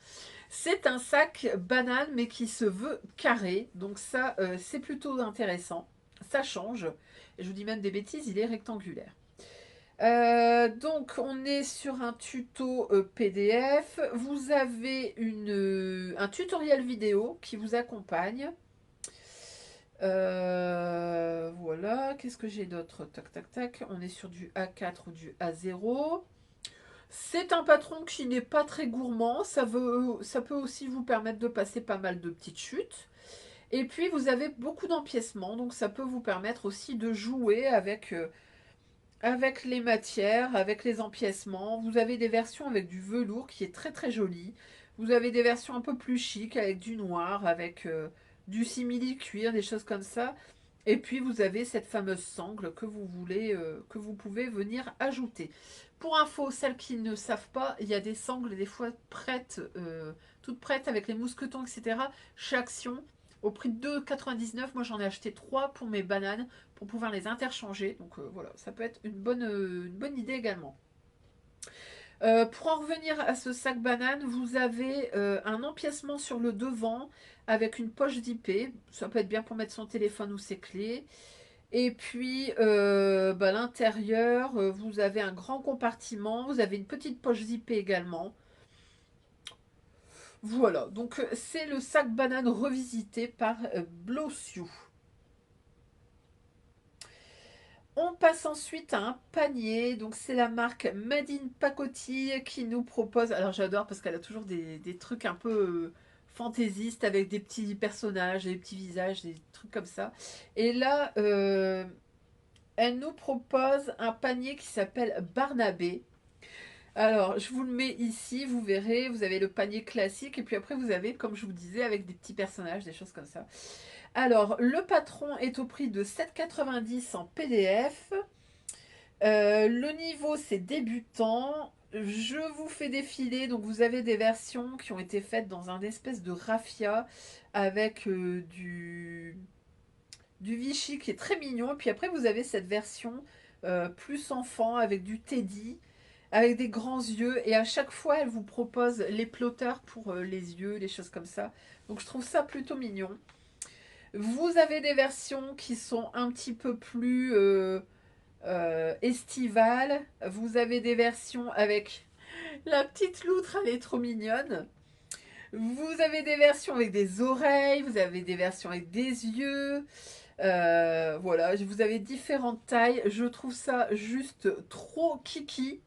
C'est un sac banane, mais qui se veut carré. Donc ça, c'est plutôt intéressant. Ça change. Et je vous dis même des bêtises, il est rectangulaire. Donc on est sur un tuto PDF. Vous avez un tutoriel vidéo qui vous accompagne. Voilà, qu'est-ce que j'ai d'autre? Tac, tac, tac. On est sur du A4 ou du A0. C'est un patron qui n'est pas très gourmand. Ça peut aussi vous permettre de passer pas mal de petites chutes. Et puis, vous avez beaucoup d'empiècements. Donc, ça peut vous permettre aussi de jouer avec avec les matières, avec les empiècements. Vous avez des versions avec du velours qui est très très joli. Vous avez des versions un peu plus chic avec du noir, avec du simili cuir, des choses comme ça. Et puis vous avez cette fameuse sangle que vous voulez, que vous pouvez venir ajouter. Pour info, celles qui ne savent pas, il y a des sangles des fois prêtes, toutes prêtes avec les mousquetons, etc. Chez Action, au prix de 2,99. Moi j'en ai acheté 3 pour mes bananes pour pouvoir les interchanger. Donc voilà, ça peut être une bonne idée également. Pour en revenir à ce sac banane, vous avez un empiècement sur le devant avec une poche zippée. Ça peut être bien pour mettre son téléphone ou ses clés. Et puis, bah, à l'intérieur, vous avez un grand compartiment. Vous avez une petite poche zippée également. Voilà, donc c'est le sac banane revisité par Blossiu. On passe ensuite à un panier. Donc c'est la marque Made in Pacotille qui nous propose. Alors j'adore parce qu'elle a toujours des trucs un peu fantaisistes avec des petits personnages, des petits visages, des trucs comme ça. Et là, elle nous propose un panier qui s'appelle Barnabé. Alors, je vous le mets ici, vous verrez, vous avez le panier classique et puis après vous avez, comme je vous disais, avec des petits personnages, des choses comme ça. Alors, le patron est au prix de 7,90 en PDF. Le niveau, c'est débutant. Je vous fais défiler. Donc, vous avez des versions qui ont été faites dans un espèce de raffia avec du Vichy qui est très mignon. Et puis après, vous avez cette version plus enfant avec du Teddy, avec des grands yeux. Et à chaque fois, elle vous propose les plotters pour les yeux, les choses comme ça. Donc, je trouve ça plutôt mignon. Vous avez des versions qui sont un petit peu plus estivales. Vous avez des versions avec la petite loutre, elle est trop mignonne. Vous avez des versions avec des oreilles, vous avez des versions avec des yeux. Voilà, vous avez différentes tailles. Je trouve ça juste trop kiki.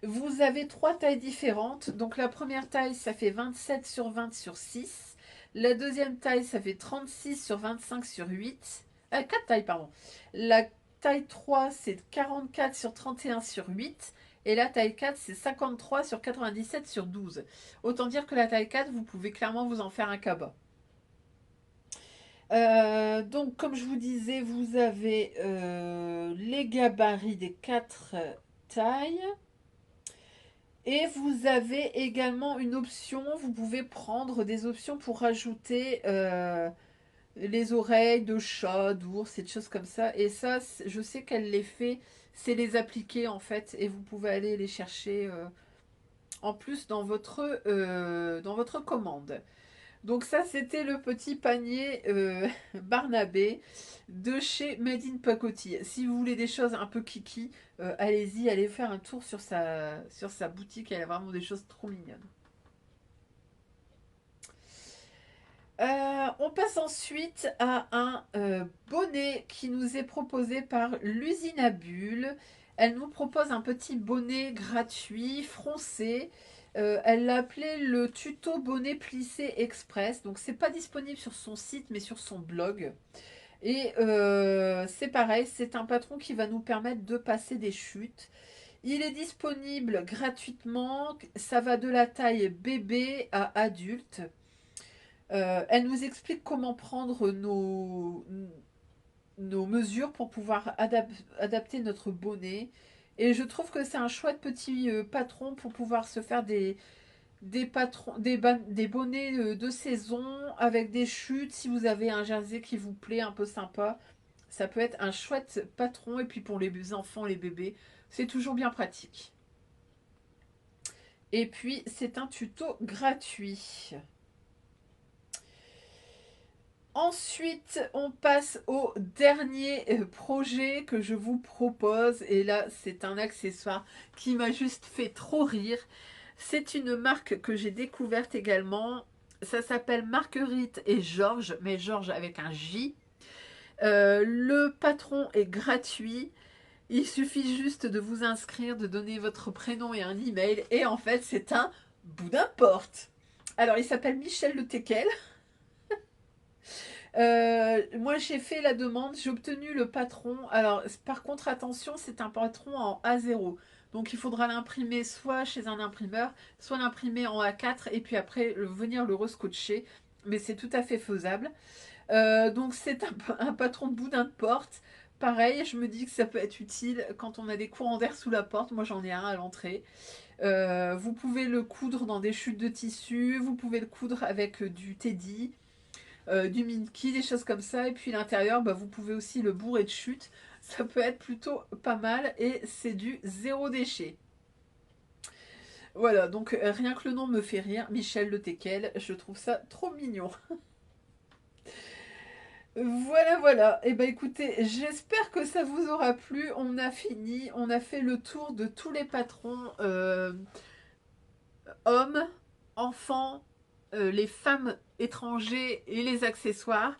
Vous avez 3 tailles différentes. Donc la première taille, ça fait 27 sur 20 sur 6. La deuxième taille, ça fait 36 sur 25 sur 8. 4 tailles, pardon. La taille 3, c'est 44 sur 31 sur 8. Et la taille 4, c'est 53 sur 97 sur 12. Autant dire que la taille 4, vous pouvez clairement vous en faire un cabas. Donc, comme je vous disais, vous avez les gabarits des 4 tailles. Et vous avez également une option, vous pouvez prendre des options pour rajouter les oreilles de chat, d'ours et de choses comme ça. Et ça, je sais qu'elle les fait, c'est les appliquer en fait. Et vous pouvez aller les chercher en plus dans votre commande. Donc ça, c'était le petit panier Barnabé de chez Made in Pacotille. Si vous voulez des choses un peu kiki, allez-y, allez faire un tour sur sa boutique. Elle a vraiment des choses trop mignonnes. On passe ensuite à un bonnet qui nous est proposé par l'usine à bulles. Elle nous propose un petit bonnet gratuit, froncé. Elle l'a appelé le tuto bonnet plissé express. Donc c'est pas disponible sur son site mais sur son blog. Et c'est pareil, c'est un patron qui va nous permettre de passer des chutes. Il est disponible gratuitement. Ça va de la taille bébé à adulte. Elle nous explique comment prendre nos mesures pour pouvoir adapter notre bonnet. Et je trouve que c'est un chouette petit patron pour pouvoir se faire des bonnets de saison avec des chutes. Si vous avez un jersey qui vous plaît, un peu sympa, ça peut être un chouette patron. Et puis pour les enfants, les bébés, c'est toujours bien pratique. Et puis c'est un tuto gratuit. Ensuite, on passe au dernier projet que je vous propose. Et là, c'est un accessoire qui m'a juste fait trop rire. C'est une marque que j'ai découverte également. Ça s'appelle Marguerite et Georges, mais Georges avec un J. Le patron est gratuit. Il suffit juste de vous inscrire, de donner votre prénom et un email. Et en fait, c'est un bout d'importe. Alors, il s'appelle Michel Le Teckel. Moi, j'ai fait la demande, j'ai obtenu le patron. Alors, par contre, attention, c'est un patron en A0. Donc, il faudra l'imprimer soit chez un imprimeur, soit l'imprimer en A4 et puis après venir le rescotcher. Mais c'est tout à fait faisable. Donc, c'est un patron de boudin de porte. Pareil, je me dis que ça peut être utile quand on a des courants d'air sous la porte. Moi, j'en ai un à l'entrée. Vous pouvez le coudre dans des chutes de tissu. Vous pouvez le coudre avec du teddy, du Minky, des choses comme ça. Et puis l'intérieur, bah, vous pouvez aussi le bourrer de chute. Ça peut être plutôt pas mal et c'est du zéro déchet. Voilà, donc rien que le nom me fait rire. Michel Le Teckel, je trouve ça trop mignon. Voilà, voilà. Et ben écoutez, j'espère que ça vous aura plu. On a fini, on a fait le tour de tous les patrons hommes, enfants, les femmes étrangers et les accessoires.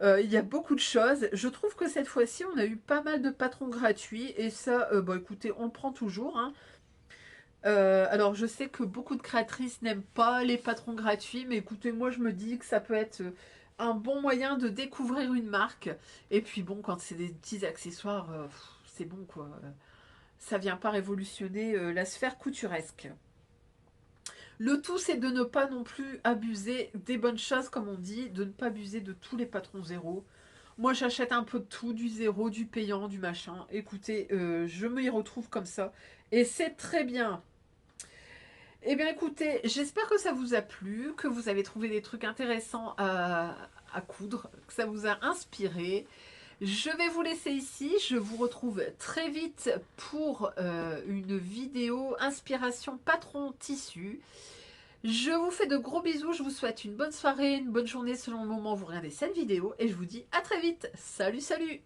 Il y a beaucoup de choses. Je trouve que cette fois-ci, on a eu pas mal de patrons gratuits. Et ça, bon, écoutez, on le prend toujours, hein. Alors, je sais que beaucoup de créatrices n'aiment pas les patrons gratuits. Mais écoutez, moi, je me dis que ça peut être un bon moyen de découvrir une marque. Et puis, bon, quand c'est des petits accessoires, c'est bon, quoi. Ça vient pas révolutionner la sphère couturesque. Le tout, c'est de ne pas non plus abuser des bonnes choses, comme on dit, de ne pas abuser de tous les patrons zéro. Moi, j'achète un peu de tout, du zéro, du payant, du machin. Écoutez, je me y retrouve comme ça. Et c'est très bien. Eh bien, écoutez, j'espère que ça vous a plu, que vous avez trouvé des trucs intéressants à coudre, que ça vous a inspiré. Je vais vous laisser ici. Je vous retrouve très vite pour une vidéo inspiration patron tissu. Je vous fais de gros bisous, je vous souhaite une bonne soirée, une bonne journée selon le moment où vous regardez cette vidéo et je vous dis à très vite. Salut, salut!